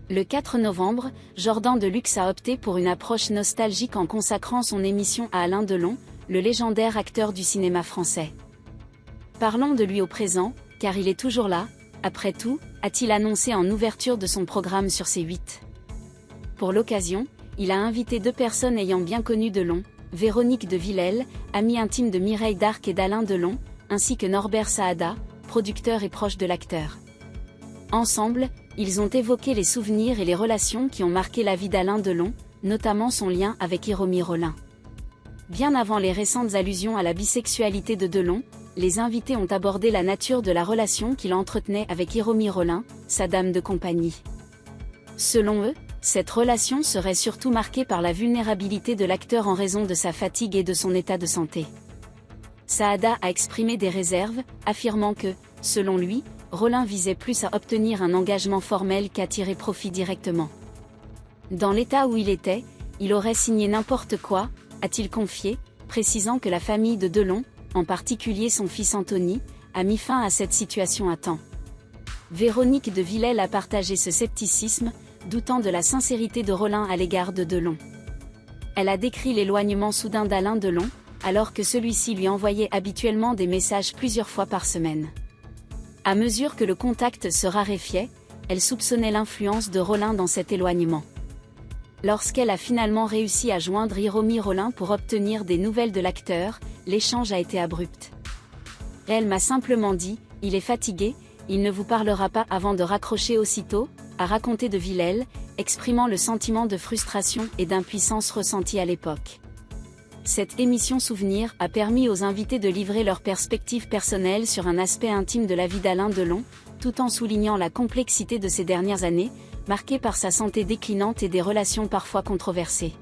Le 4 novembre, Jordan Deluxe a opté pour une approche nostalgique en consacrant son émission à Alain Delon, le légendaire acteur du cinéma français. Parlons de lui au présent, car il est toujours là, après tout, a-t-il annoncé en ouverture de son programme sur C8. Pour l'occasion, il a invité 2 personnes ayant bien connu Delon, Véronique de Villèle, amie intime de Mireille Darc et d'Alain Delon, ainsi que Norbert Saada, producteur et proche de l'acteur. Ensemble, ils ont évoqué les souvenirs et les relations qui ont marqué la vie d'Alain Delon, notamment son lien avec Hiromi Rollin. Bien avant les récentes allusions à la bisexualité de Delon, les invités ont abordé la nature de la relation qu'il entretenait avec Hiromi Rollin, sa dame de compagnie. Selon eux, cette relation serait surtout marquée par la vulnérabilité de l'acteur en raison de sa fatigue et de son état de santé. Saada a exprimé des réserves, affirmant que, selon lui, Rollin visait plus à obtenir un engagement formel qu'à tirer profit directement. Dans l'état où il était, il aurait signé n'importe quoi, a-t-il confié, précisant que la famille de Delon, en particulier son fils Anthony, a mis fin à cette situation à temps. Véronique de Villèle a partagé ce scepticisme, doutant de la sincérité de Rollin à l'égard de Delon. Elle a décrit l'éloignement soudain d'Alain Delon, alors que celui-ci lui envoyait habituellement des messages plusieurs fois par semaine. À mesure que le contact se raréfiait, elle soupçonnait l'influence de Rollin dans cet éloignement. Lorsqu'elle a finalement réussi à joindre Hiromi Rollin pour obtenir des nouvelles de l'acteur, l'échange a été abrupt. Elle m'a simplement dit, il est fatigué, il ne vous parlera pas avant de raccrocher aussitôt, a raconté de Villèle, exprimant le sentiment de frustration et d'impuissance ressenti à l'époque. Cette émission Souvenir a permis aux invités de livrer leurs perspectives personnelles sur un aspect intime de la vie d'Alain Delon, tout en soulignant la complexité de ces dernières années, marquée par sa santé déclinante et des relations parfois controversées.